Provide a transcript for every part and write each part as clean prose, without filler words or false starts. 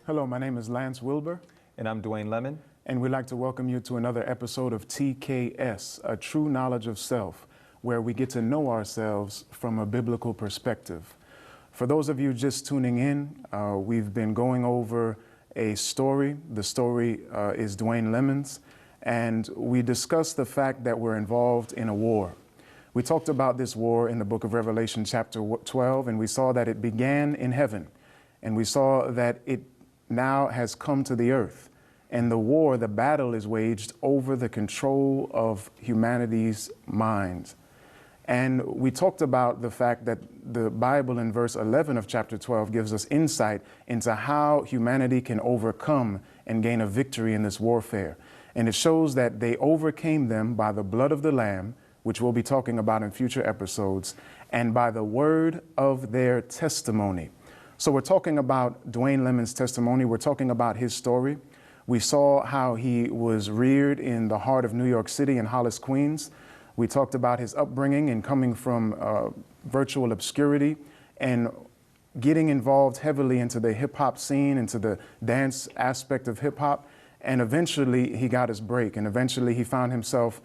Hello, my name is Lance Wilbur. And I'm Dwayne Lemon. And we'd like to welcome you to another episode of TKS, A True Knowledge of Self, where we get to know ourselves from a biblical perspective. For those of you just tuning in, we've been going over a story. The story is Dwayne Lemon's, and we discussed the fact that we're involved in a war. We talked about this war in the book of Revelation chapter 12, and we saw that it began in heaven, and we saw that it now has come to the earth. And the war, the battle is waged over the control of humanity's minds. And we talked about the fact that the Bible in verse 11 of chapter 12 gives us insight into how humanity can overcome and gain a victory in this warfare. And it shows that they overcame them by the blood of the Lamb, which we'll be talking about in future episodes, and by the word of their testimony. So we're talking about Dwayne Lemon's testimony. We're talking about his story. We saw how he was reared in the heart of New York City in Hollis, Queens. We talked about his upbringing and coming from virtual obscurity and getting involved heavily into the hip hop scene, into the dance aspect of hip hop. And eventually he got his break, and eventually he found himself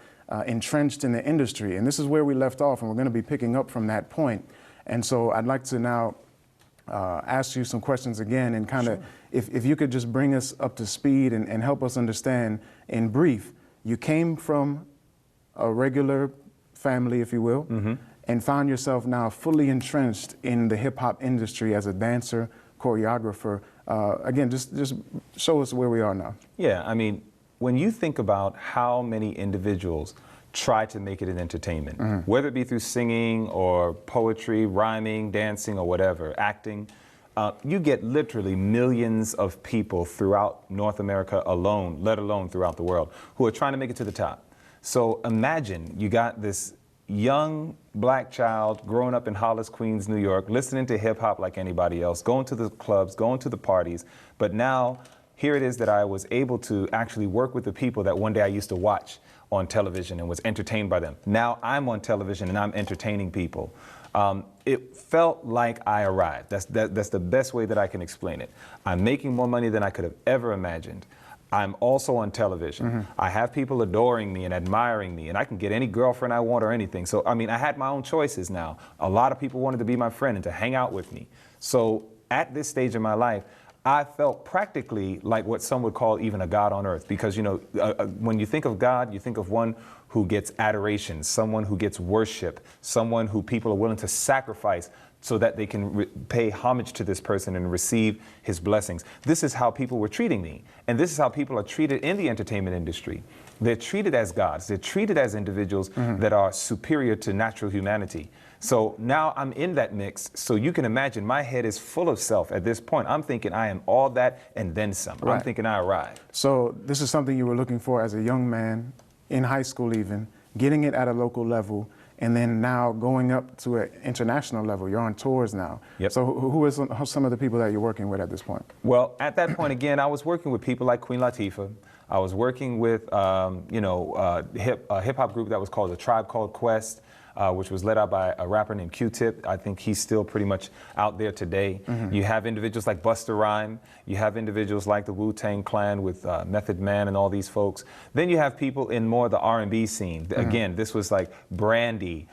entrenched in the industry. And this is where we left off, and we're going to be picking up from that point. And so I'd like to now ask you some questions again, and kind of, if you could just bring us up to speed and help us understand in brief. You came from a regular family, if you will, and found yourself now fully entrenched in the hip hop industry as a dancer, choreographer. Again, just show us where we are now. Yeah, I mean, when you think about how many individuals try to make it in entertainment, whether it be through singing or poetry, rhyming, dancing, or whatever, acting, you get literally millions of people throughout North America alone, let alone throughout the world, who are trying to make it to the top. So imagine you got this young black child growing up in Hollis, Queens, New York, listening to hip hop like anybody else, going to the clubs, going to the parties, but now here it is that I was able to actually work with the people that one day I used to watch on television and was entertained by them. Now I'm on television and I'm entertaining people. It felt like I arrived. That's the best way that I can explain it. I'm making more money than I could have ever imagined. I'm also on television. I have people adoring me and admiring me, and I can get any girlfriend I want or anything. So, I mean, I had my own choices now. A lot of people wanted to be my friend and to hang out with me. So at this stage in my life, I felt practically like what some would call even a God on earth, because, you know, when you think of God, you think of one who gets adoration, someone who gets worship, someone who people are willing to sacrifice so that they can pay homage to this person and receive his blessings. This is how people were treating me. And this is how people are treated in the entertainment industry. They're treated as gods. They're treated as individuals that are superior to natural humanity. So now I'm in that mix. So you can imagine my head is full of self at this point. I'm thinking I am all that and then some. Right. I'm thinking I arrived. So this is something you were looking for as a young man, in high school even, getting it at a local level, and then now going up to an international level. You're on tours now. Yep. So who are some of the people that you're working with at this point? Well, at that point, again, I was working with people like Queen Latifah. I was working with, a hip-hop group that was called A Tribe Called Quest, which was led out by a rapper named Q-Tip. I think he's still pretty much out there today. You have individuals like Busta Rhymes. You have individuals like the Wu-Tang Clan with Method Man and all these folks. Then you have people in more the R&B scene. Again, this was like Brandy,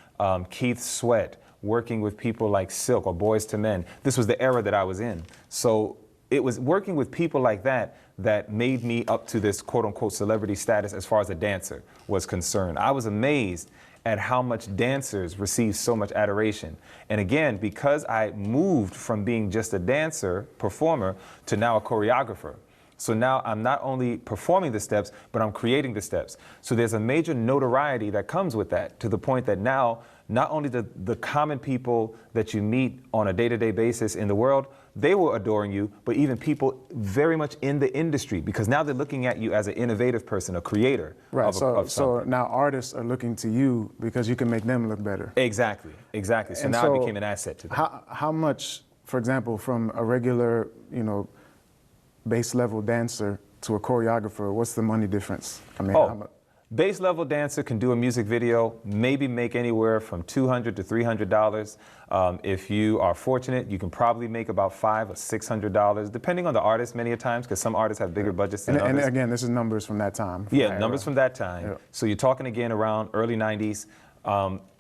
Keith Sweat, working with people like Silk or Boyz II Men. This was the era that I was in. So it was working with people like that that made me up to this quote-unquote celebrity status as far as a dancer was concerned. I was amazed at how much dancers receive so much adoration. And again, because I moved from being just a dancer, performer, to now a choreographer. So now I'm not only performing the steps, but I'm creating the steps. So there's a major notoriety that comes with that, to the point that now, not only the common people that you meet on a day-to-day basis in the world, they were adoring you, but even people very much in the industry, because now they're looking at you as an innovative person, a creator. Right, so now artists are looking to you because you can make them look better. Exactly, exactly. So now I became an asset to them. How much, for example, from a regular, base level dancer to a choreographer, what's the money difference? I mean, how much? Base level dancer can do a music video, maybe make anywhere from $200 to $300. If you are fortunate, you can probably make about $500 or $600, depending on the artist many a times, because some artists have bigger budgets than others. And again, this is numbers from that time. Yeah, numbers from that time. Yep. So you're talking again around early 90s.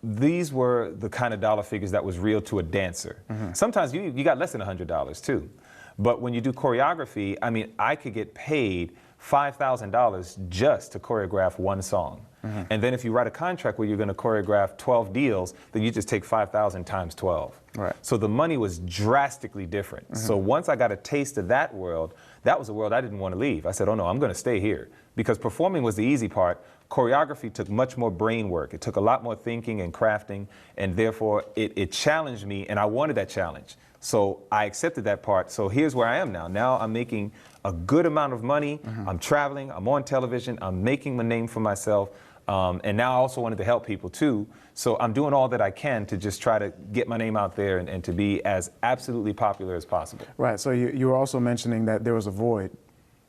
These were the kind of dollar figures that was real to a dancer. Sometimes you got less than $100 too. But when you do choreography, I mean, I could get paid $5,000 just to choreograph one song. And then if you write a contract where you're going to choreograph 12 deals, then you just take 5,000 times 12. Right. So the money was drastically different. So once I got a taste of that world, that was a world I didn't want to leave. I said, oh no, I'm going to stay here. Because performing was the easy part. Choreography took much more brain work. It took a lot more thinking and crafting, and therefore it challenged me, and I wanted that challenge. So I accepted that part. So here's where I am now. Now I'm making a good amount of money. I'm traveling. I'm on television. I'm making a name for myself. And now I also wanted to help people too. So I'm doing all that I can to just try to get my name out there and to be as absolutely popular as possible. Right. So you were also mentioning that there was a void,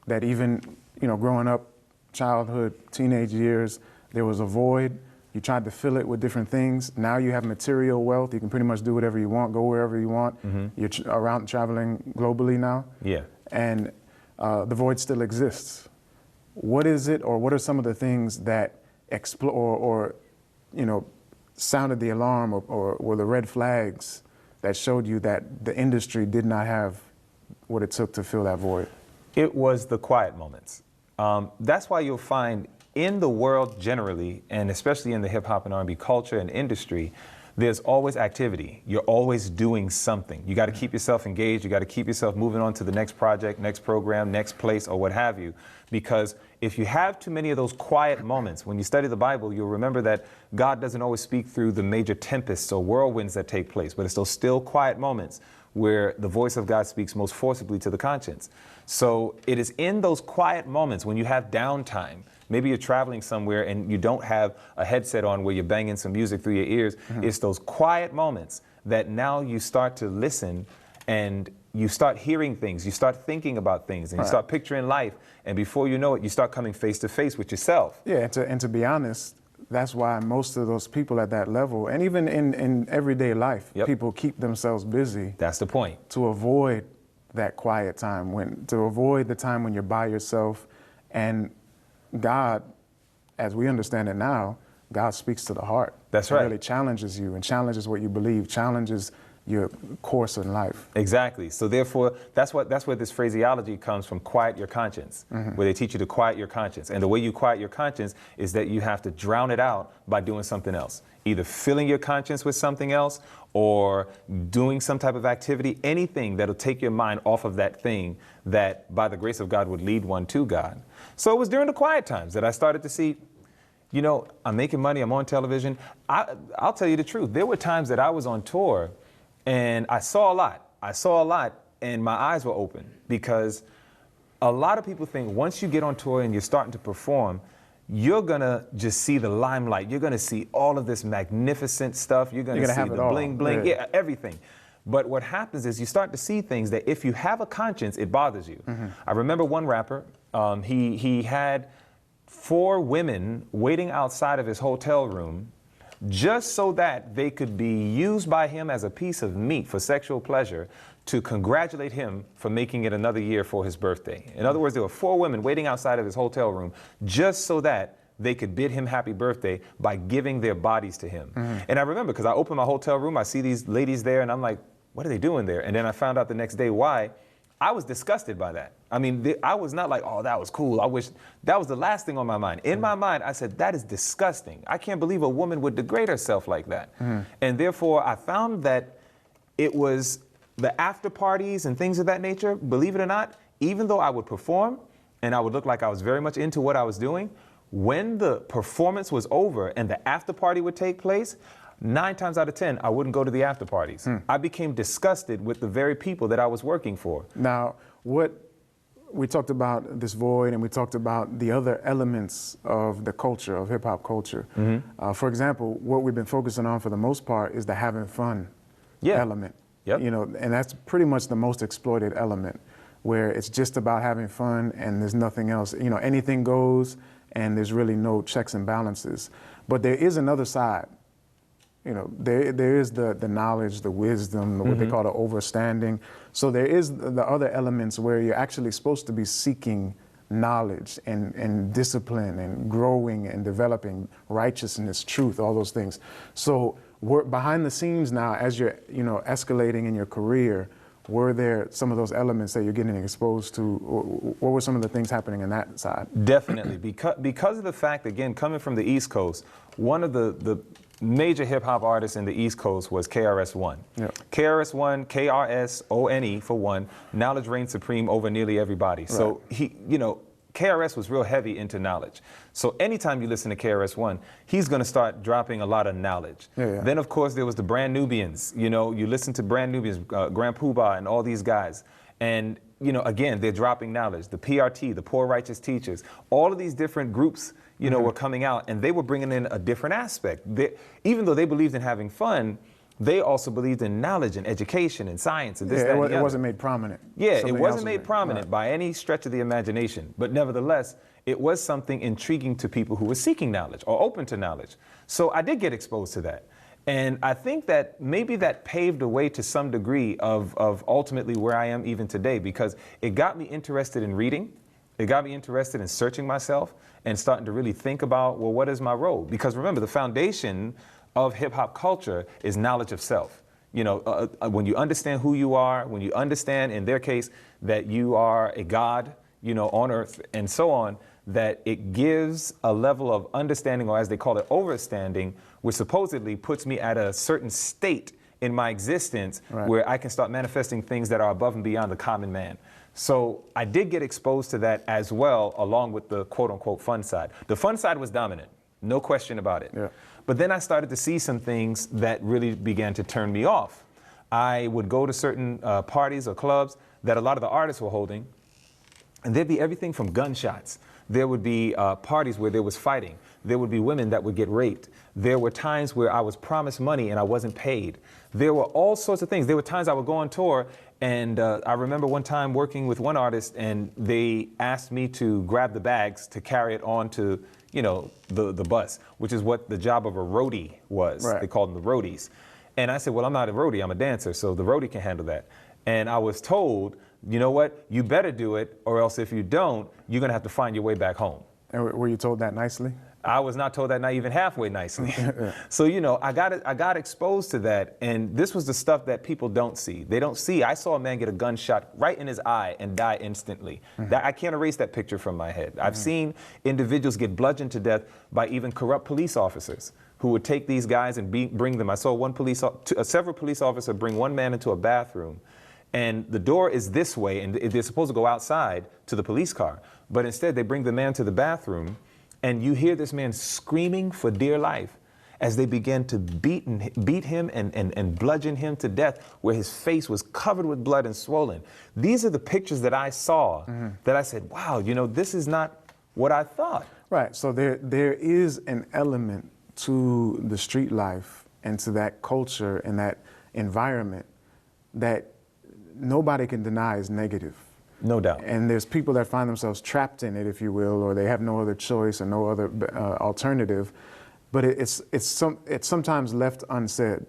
that even, you know, growing up, childhood, teenage years, there was a void. You tried to fill it with different things. Now you have material wealth. You can pretty much do whatever you want, go wherever you want. You're around traveling globally now. Yeah. And the void still exists. What is it, or what are some of the things that or you know, sounded the alarm, or were the red flags that showed you that the industry did not have what it took to fill that void? It was the quiet moments. That's why you'll find in the world generally, and especially in the hip hop and R&B culture and industry, there's always activity. You're always doing something. You got to keep yourself engaged. You got to keep yourself moving on to the next project, next program, next place, or what have you. Because if you have too many of those quiet moments, when you study the Bible, you'll remember that God doesn't always speak through the major tempests or whirlwinds that take place, but it's those still quiet moments where the voice of God speaks most forcibly to the conscience. So it is in those quiet moments when you have downtime. Maybe you're traveling somewhere and you don't have a headset on where you're banging some music through your ears. It's those quiet moments that now you start to listen and you start hearing things, you start thinking about things, and you start picturing life. And before you know it, you start coming face to face with yourself. Yeah, and to be honest, that's why most of those people at that level, and even in everyday life, people keep themselves busy. That's the point. To avoid that quiet time, to avoid the time when you're by yourself. And God, as we understand it now, God speaks to the heart. That's right. It really challenges you and challenges what you believe, challenges your course in life. Exactly. So therefore, that's where this phraseology comes from, quiet your conscience, where they teach you to quiet your conscience. And the way you quiet your conscience is that you have to drown it out by doing something else, either filling your conscience with something else or doing some type of activity, anything that'll take your mind off of that thing that by the grace of God would lead one to God. So it was during the quiet times that I started to see, you know, I'm making money, I'm on television. I'll tell you the truth. There were times that I was on tour and I saw a lot and my eyes were open, because a lot of people think once you get on tour and you're starting to perform, you're gonna just see the limelight. You're gonna see all of this magnificent stuff. You're gonna see the bling bling, everything. But what happens is you start to see things that if you have a conscience, it bothers you. I remember one rapper, he had 4 women waiting outside of his hotel room just so that they could be used by him as a piece of meat for sexual pleasure, to congratulate him for making it another year for his birthday. In other words, there were 4 women waiting outside of his hotel room just so that they could bid him happy birthday by giving their bodies to him. And I remember, because I opened my hotel room, I see these ladies there, and I'm like, what are they doing there? And then I found out the next day why. I was disgusted by that. I mean, I was not like, oh, that was cool. I wish that was the last thing on my mind. In my mind, I said, that is disgusting. I can't believe a woman would degrade herself like that. And therefore, I found that it was the after parties and things of that nature. Believe it or not, even though I would perform and I would look like I was very much into what I was doing, when the performance was over and the after party would take place, 9 times out of 10, I wouldn't go to the after parties. I became disgusted with the very people that I was working for. Now, we talked about this void, and we talked about the other elements of the culture, of hip-hop culture. For example, what we've been focusing on for the most part is the having fun element. You know, and that's pretty much the most exploited element, where it's just about having fun and there's nothing else. You know, anything goes, and there's really no checks and balances. But there is another side. You know, there is the knowledge, the wisdom, what they call the overstanding. So there is the other elements where you're actually supposed to be seeking knowledge and discipline and growing and developing righteousness, truth, all those things. So behind the scenes now, as you're, you know, escalating in your career, were there some of those elements that you're getting exposed to? What were some of the things happening in that side? Definitely, because of the fact, again, coming from the East Coast, one of the major hip-hop artists in the East Coast was KRS-One. Yep. KRS-One, KRS-ONE for one, knowledge reigns supreme over nearly everybody. Right. So he, you know, KRS was real heavy into knowledge. So anytime you listen to KRS-One, he's going to start dropping a lot of knowledge. Yeah, yeah. Then, of course, there was the Brand Nubians. You know, you listen to Brand Nubians, Grand Poobah and all these guys. And, you know, again, they're dropping knowledge. The PRT, the Poor Righteous Teachers, all of these different groups, you know, were coming out, and they were bringing in a different aspect. Even though they believed in having fun, they also believed in knowledge and education and science and this, that, and the other. It wasn't made prominent. Yeah, it wasn't made prominent by any stretch of the imagination. But nevertheless, it was something intriguing to people who were seeking knowledge or open to knowledge. So I did get exposed to that. And I think that maybe that paved the way to some degree of ultimately where I am even today, because it got me interested in reading. It got me interested in searching myself and starting to really think about, well, what is my role? Because remember, the foundation of hip-hop culture is knowledge of self. You know, when you understand who you are, when you understand, in their case, that you are a god, you know, on earth and so on, that it gives a level of understanding, or as they call it, overstanding, which supposedly puts me at a certain state in my existence where I can start manifesting things that are above and beyond the common man. So I did get exposed to that as well, along with the quote-unquote fun side. The fun side was dominant, no question about it. Yeah. But then I started to see some things that really began to turn me off. I would go to certain parties or clubs that a lot of the artists were holding, and there'd be everything from gunshots. There would be parties where there was fighting. There would be women that would get raped. There were times where I was promised money and I wasn't paid. There were all sorts of things. There were times I would go on tour, and I remember one time working with one artist, and they asked me to grab the bags to carry it on to, you know, the bus, which is what the job of a roadie was. Right. They called them the roadies. And I said, well, I'm not a roadie, I'm a dancer, so the roadie can handle that. And I was told, you know what, you better do it, or else if you don't, you're gonna have to find your way back home. And were you told that nicely? I was not told that, not even halfway nicely. So, you know, I got exposed to that, and this was the stuff that people don't see. They don't see. I saw a man get a gunshot right in his eye and die instantly. I can't erase that picture from my head. I've seen individuals get bludgeoned to death by even corrupt police officers who would take these guys and bring them. I saw several police officers bring one man into a bathroom, and the door is this way, and they're supposed to go outside to the police car. But instead, they bring the man to the bathroom, and you hear this man screaming for dear life as they began to beat him and bludgeon him to death, where his face was covered with blood and swollen. These are the pictures that I saw that I said, wow, you know, this is not what I thought. Right, so there is an element to the street life and to that culture and that environment that nobody can deny is negative. No doubt. And there's people that find themselves trapped in it, if you will, or they have no other choice or no other alternative. But it's sometimes left unsaid.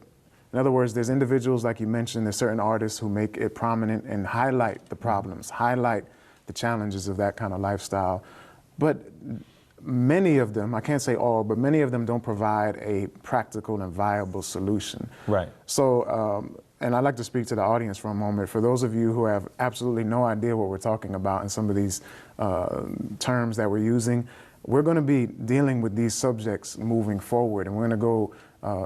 In other words, there's individuals, like you mentioned, there's certain artists who make it prominent and highlight the problems, highlight the challenges of that kind of lifestyle. But many of them, I can't say all, but many of them don't provide a practical and viable solution. Right. So, and I'd like to speak to the audience for a moment. For those of you who have absolutely no idea what we're talking about and some of these terms that we're using, we're going to be dealing with these subjects moving forward, and we're going to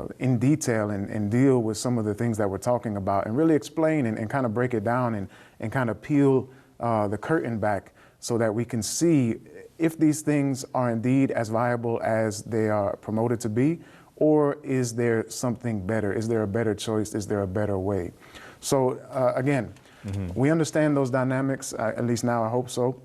go in detail and deal with some of the things that we're talking about and really explain and kind of break it down and kind of peel the curtain back so that we can see if these things are indeed as viable as they are promoted to be, or is there something better? Is there a better choice? Is there a better way? So again, we understand those dynamics, at least now I hope so.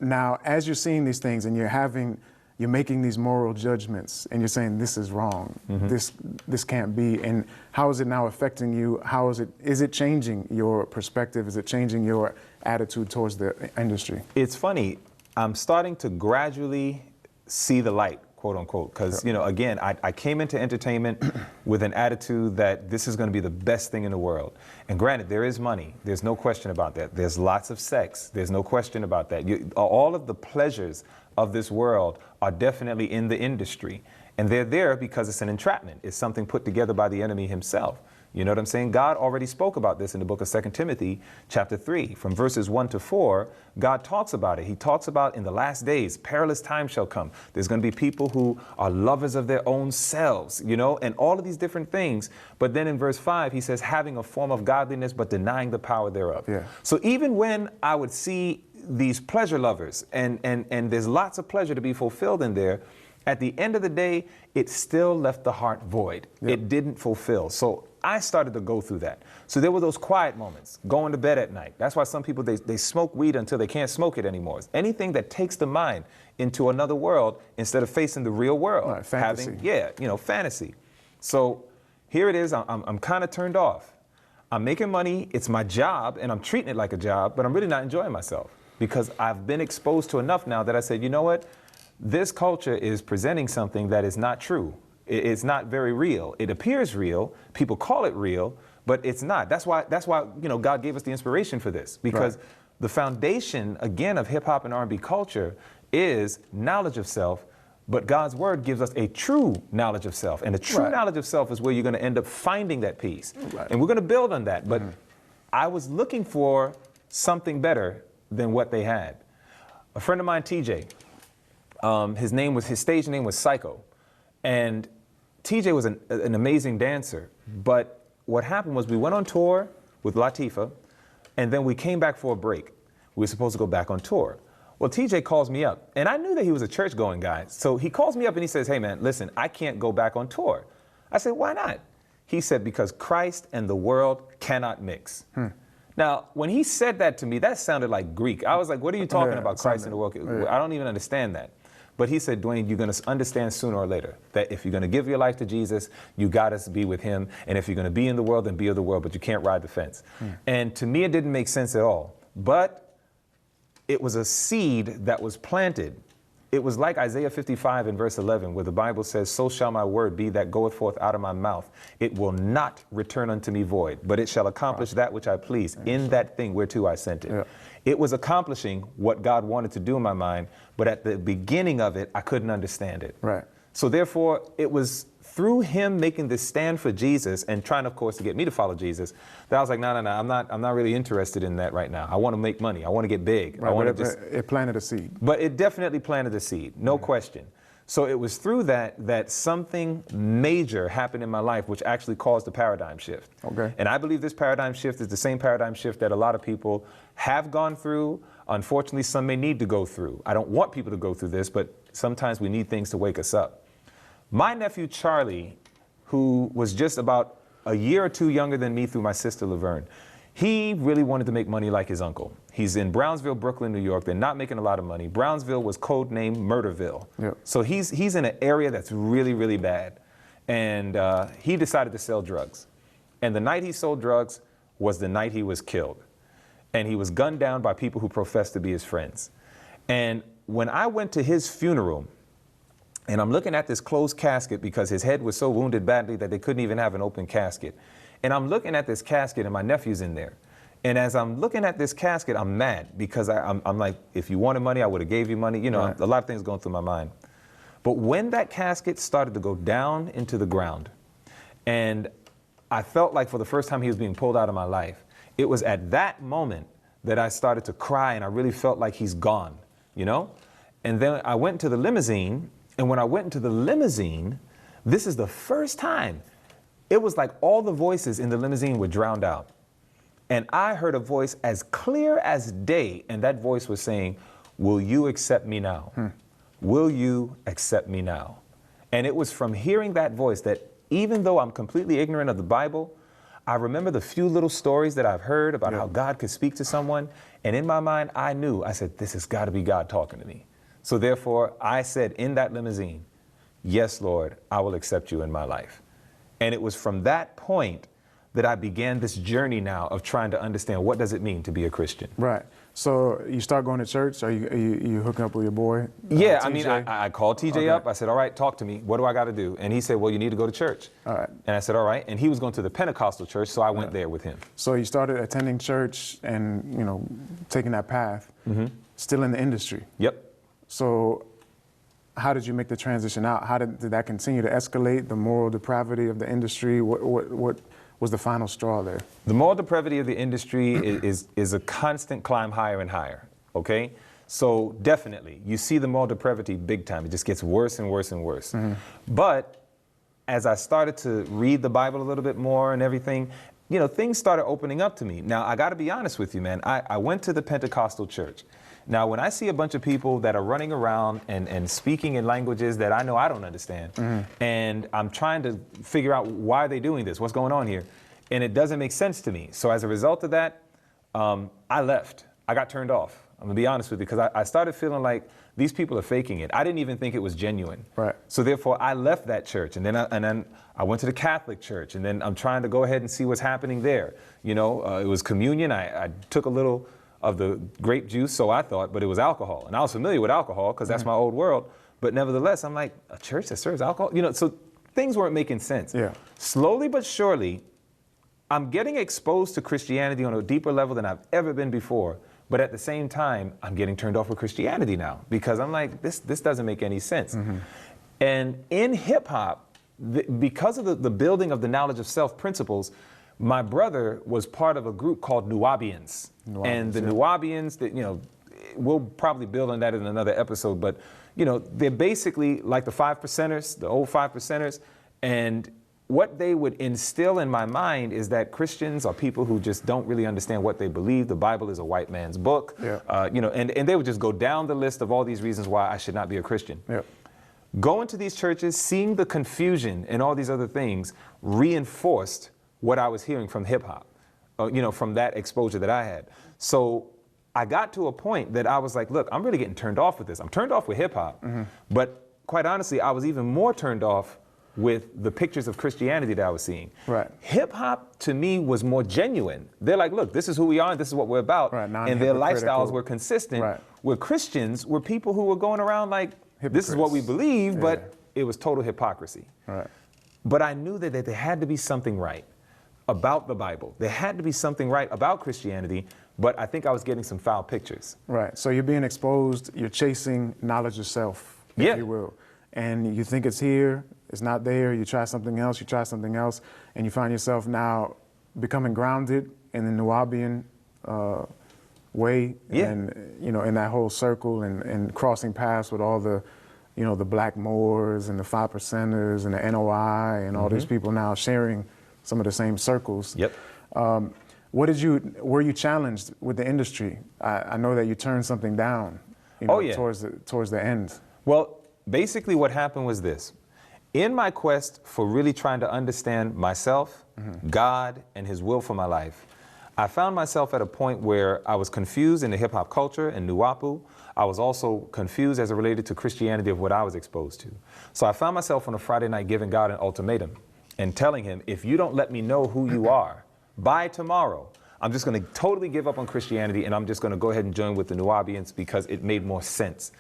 Now, as you're seeing these things and you're making these moral judgments and you're saying this is wrong, this can't be, and how is it now affecting you? How is it changing your perspective? Is it changing your attitude towards the industry? It's funny. I'm starting to gradually see the light, quote unquote, because, you know, again, I came into entertainment with an attitude that this is going to be the best thing in the world. And granted, there is money. There's no question about that. There's lots of sex. There's no question about that. All of the pleasures of this world are definitely in the industry. And they're there because it's an entrapment. It's something put together by the enemy himself. You know what I'm saying? God already spoke about this in the book of 2 Timothy chapter 3. From verses 1 to 4, God talks about it. He talks about in the last days, perilous times shall come. There's going to be people who are lovers of their own selves, you know, and all of these different things. But then in verse 5, he says, having a form of godliness, but denying the power thereof. Yeah. So even when I would see these pleasure lovers, and there's lots of pleasure to be fulfilled in there, at the end of the day, it still left the heart void. Yep. It didn't fulfill. So I started to go through that. So there were those quiet moments, going to bed at night. That's why some people, they smoke weed until they can't smoke it anymore. It's anything that takes the mind into another world instead of facing the real world. Right, fantasy. Fantasy. So here it is. I'm kind of turned off. I'm making money. It's my job, and I'm treating it like a job, but I'm really not enjoying myself because I've been exposed to enough now that I said, you know what? This culture is presenting something that is not true. It's not very real. It appears real. People call it real, but it's not. That's why God gave us the inspiration for this, because the foundation, again, of hip hop and R&B culture is knowledge of self, but God's word gives us a true knowledge of self. And the true knowledge of self is where you're going to end up finding that peace. And we're going to build on that. But I was looking for something better than what they had. A friend of mine, TJ, his stage name was Psycho. And TJ was an amazing dancer. But what happened was we went on tour with Latifah, and then we came back for a break. We were supposed to go back on tour. Well, TJ calls me up, and I knew that he was a church-going guy. So he calls me up and he says, hey, man, listen, I can't go back on tour. I said, why not? He said, because Christ and the world cannot mix. Now, when he said that to me, that sounded like Greek. I was like, what are you talking about, Christ and the world? I don't even understand that. But he said, Dwayne, you're going to understand sooner or later that if you're going to give your life to Jesus, you got to be with him. And if you're going to be in the world, then be of the world, but you can't ride the fence. And to me, it didn't make sense at all. But it was a seed that was planted. It was like Isaiah 55 and verse 11, where the Bible says, so shall my word be that goeth forth out of my mouth. It will not return unto me void, but it shall accomplish that which I please in that thing whereto I sent it. It was accomplishing what God wanted to do in my mind, but at the beginning of it, I couldn't understand it. So therefore, it was through him making this stand for Jesus and trying, of course, to get me to follow Jesus, that I was like, no, I'm not really interested in that right now. I want to make money. I want to get big. It planted a seed. But it definitely planted a seed, no question. So it was through that something major happened in my life, which actually caused a paradigm shift. And I believe this paradigm shift is the same paradigm shift that a lot of people have gone through. Unfortunately, some may need to go through. I don't want people to go through this, but sometimes we need things to wake us up. My nephew, Charlie, who was just about a year or two younger than me through my sister, Laverne, he really wanted to make money like his uncle. He's in Brownsville, Brooklyn, New York. They're not making a lot of money. Brownsville was codenamed Murderville. So he's in an area that's really, really bad. And he decided to sell drugs. And the night he sold drugs was the night he was killed. And he was gunned down by people who professed to be his friends. And when I went to his funeral, and I'm looking at this closed casket because his head was so wounded badly that they couldn't even have an open casket. And I'm looking at this casket and my nephew's in there. And as I'm looking at this casket, I'm mad because I'm like, if you wanted money, I would have gave you money. You know, a lot of things going through my mind. But when that casket started to go down into the ground, and I felt like for the first time he was being pulled out of my life, it was at that moment that I started to cry and I really felt like he's gone, you know? And then I went to the limousine. And when I went into the limousine, this is the first time, it was like all the voices in the limousine were drowned out. And I heard a voice as clear as day, and that voice was saying, will you accept me now? Will you accept me now? And it was from hearing that voice that even though I'm completely ignorant of the Bible, I remember the few little stories that I've heard about how God could speak to someone. And in my mind, I said, this has got to be God talking to me. So therefore, I said in that limousine, yes, Lord, I will accept you in my life. And it was from that point that I began this journey now of trying to understand what does it mean to be a Christian. So you start going to church? Are you hooking up with your boy? Yeah, I TJ? mean, I called TJ up. I said, all right, talk to me. What do I got to do? And he said, well, you need to go to church. All right. And I said, all right. And he was going to the Pentecostal church, so I went there with him. So you started attending church and, taking that path, still in the industry. Yep. So how did you make the transition out? How did that continue to escalate, the moral depravity of the industry? What was the final straw there? The moral depravity of the industry is a constant climb higher and higher, okay? So definitely, you see the moral depravity big time. It just gets worse and worse and worse. But as I started to read the Bible a little bit more and everything, things started opening up to me. Now, I got to be honest with you, man. I went to the Pentecostal church. Now, when I see a bunch of people that are running around and speaking in languages that I know I don't understand, and I'm trying to figure out why are they doing this, what's going on here, and it doesn't make sense to me. So as a result of that, I left. I got turned off. I'm gonna be honest with you, because I started feeling like these people are faking it. I didn't even think it was genuine. Right. So therefore, I left that church, and then I went to the Catholic church, and then I'm trying to go ahead and see what's happening there. It was communion. I took a little of the grape juice, so I thought, but it was alcohol. And I was familiar with alcohol because that's my old world. But nevertheless, I'm like, a church that serves alcohol? So things weren't making sense. Yeah. Slowly but surely, I'm getting exposed to Christianity on a deeper level than I've ever been before. But at the same time, I'm getting turned off with Christianity now because I'm like, this doesn't make any sense. And in hip hop, because of the building of the knowledge of self principles, my brother was part of a group called Nuwaubians. And the Nuwaubians, we'll probably build on that in another episode, but they're basically like the 5%ers, the old 5%ers, and what they would instill in my mind is that Christians are people who just don't really understand what they believe. The Bible is a white man's book, and they would just go down the list of all these reasons why I should not be a Christian. Yeah. Going to these churches, seeing the confusion and all these other things reinforced what I was hearing from hip hop, from that exposure that I had. So I got to a point that I was like, look, I'm really getting turned off with this. I'm turned off with hip hop, but quite honestly, I was even more turned off with the pictures of Christianity that I was seeing. Right. Hip hop to me was more genuine. They're like, look, this is who we are and this is what we're about. Right, and their lifestyles were consistent. Right. Where Christians were people who were going around like, this is what we believe, but it was total hypocrisy. Right. But I knew that there had to be something right about the Bible. There had to be something right about Christianity, but I think I was getting some foul pictures. Right. So you're being exposed, you're chasing knowledge of self, if you will. And you think it's here, it's not there, you try something else, and you find yourself now becoming grounded in the Nuwaubian way, and in that whole circle, and crossing paths with all the, the black Moors and the 5%ers and the NOI and all these people now sharing some of the same circles. Yep. Were you challenged with the industry? I know that you turned something down, towards the end. Well, basically what happened was this. In my quest for really trying to understand myself, God, and His will for my life, I found myself at a point where I was confused in the hip hop culture in Nuwapu. I was also confused as it related to Christianity of what I was exposed to. So I found myself on a Friday night giving God an ultimatum and telling Him, if you don't let me know who you are by tomorrow, I'm just going to totally give up on Christianity and I'm just going to go ahead and join with the Nuwaubians because it made more sense.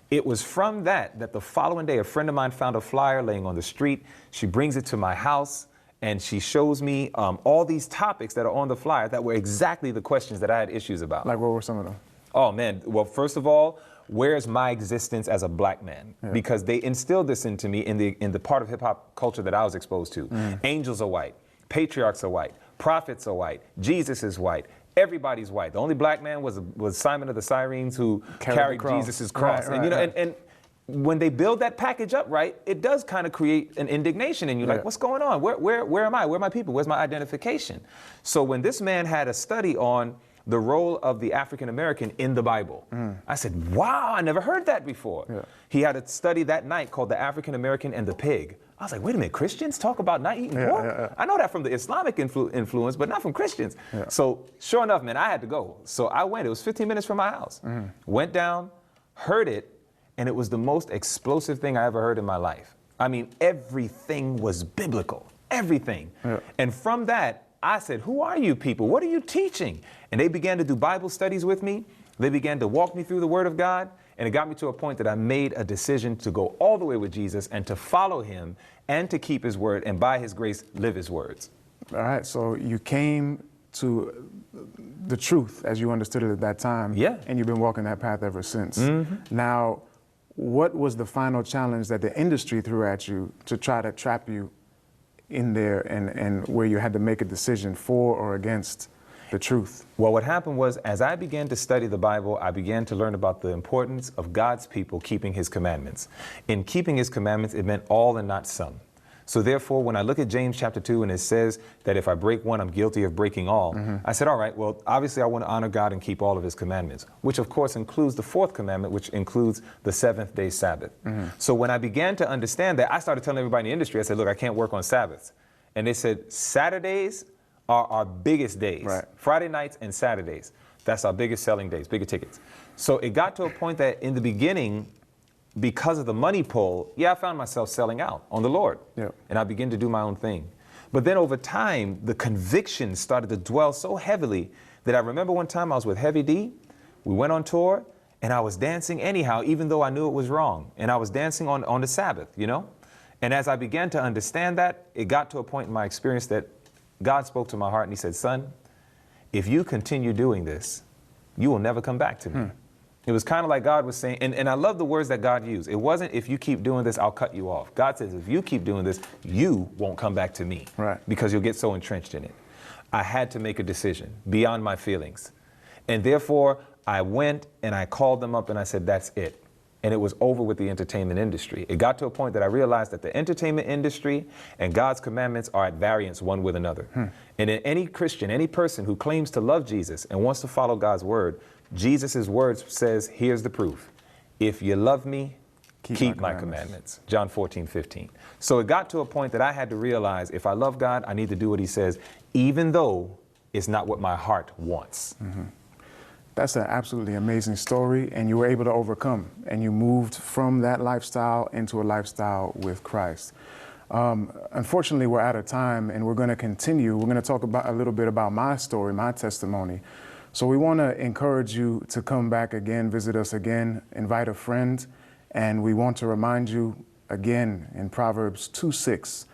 It was from that the following day, a friend of mine found a flyer laying on the street. She brings it to my house and she shows me all these topics that are on the flyer that were exactly the questions that I had issues about. Like what were some of them? Oh man, well, first of all, where's my existence as a black man? Yeah. Because they instilled this into me in the part of hip hop culture that I was exposed to. Angels are white, patriarchs are white, prophets are white, Jesus is white. Everybody's white. The only black man was Simon of the Cyrenes who carried Jesus' cross. And when they build that package up right, it does kind of create an indignation in you. Like, what's going on? Where am I? Where are my people? Where's my identification? So when this man had a study on the role of the African American in the Bible, I said, wow, I never heard that before. Yeah. He had a study that night called The African American and the Pig. I was like, wait a minute, Christians talk about not eating pork? I know that from the Islamic influence, but not from Christians. Yeah. So sure enough, man, I had to go. So I went. It was 15 minutes from my house. Went down, heard it, and it was the most explosive thing I ever heard in my life. I mean, everything was biblical, everything. Yeah. And from that, I said, who are you people? What are you teaching? And they began to do Bible studies with me. They began to walk me through the Word of God, and it got me to a point that I made a decision to go all the way with Jesus and to follow him and to keep his word and by his grace live his words. All right, so you came to the truth as you understood it at that time. Yeah. And you've been walking that path ever since. Now, what was the final challenge that the industry threw at you to try to trap you in there and where you had to make a decision for or against the truth? Well, what happened was, as I began to study the Bible, I began to learn about the importance of God's people keeping his commandments. In keeping his commandments, it meant all and not some. So therefore, when I look at James chapter 2 and it says that if I break one, I'm guilty of breaking all, I said, all right, well, obviously I want to honor God and keep all of his commandments, which of course includes the fourth commandment, which includes the seventh day Sabbath. So when I began to understand that, I started telling everybody in the industry, I said, look, I can't work on Sabbaths. And they said, Saturdays are our biggest days. Right. Friday nights and Saturdays. That's our biggest selling days, bigger tickets. So it got to a point that in the beginning, because of the money pull, I found myself selling out on the Lord. Yep. And I began to do my own thing. But then over time, the conviction started to dwell so heavily that I remember one time I was with Heavy D. We went on tour and I was dancing anyhow, even though I knew it was wrong. And I was dancing on the Sabbath, you know? And as I began to understand that, it got to a point in my experience that God spoke to my heart and he said, son, if you continue doing this, you will never come back to me. It was kind of like God was saying, and I love the words that God used. It wasn't, if you keep doing this, I'll cut you off. God says, if you keep doing this, you won't come back to me. Right. Because you'll get so entrenched in it. I had to make a decision beyond my feelings. And therefore, I went and I called them up and I said, that's it. And it was over with the entertainment industry. It got to a point that I realized that the entertainment industry and God's commandments are at variance one with another. And in any Christian, any person who claims to love Jesus and wants to follow God's word, Jesus' words says, here's the proof. If you love me, keep my commandments. John 14:15. So it got to a point that I had to realize if I love God, I need to do what he says, even though it's not what my heart wants. That's an absolutely amazing story, and you were able to overcome, and you moved from that lifestyle into a lifestyle with Christ. Unfortunately, we're out of time, and we're going to continue. We're going to talk about a little bit about my story, my testimony. So we want to encourage you to come back again, visit us again, invite a friend, and we want to remind you again in Proverbs 2:6,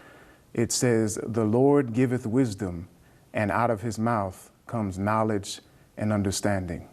it says, the Lord giveth wisdom, and out of his mouth comes knowledge and understanding.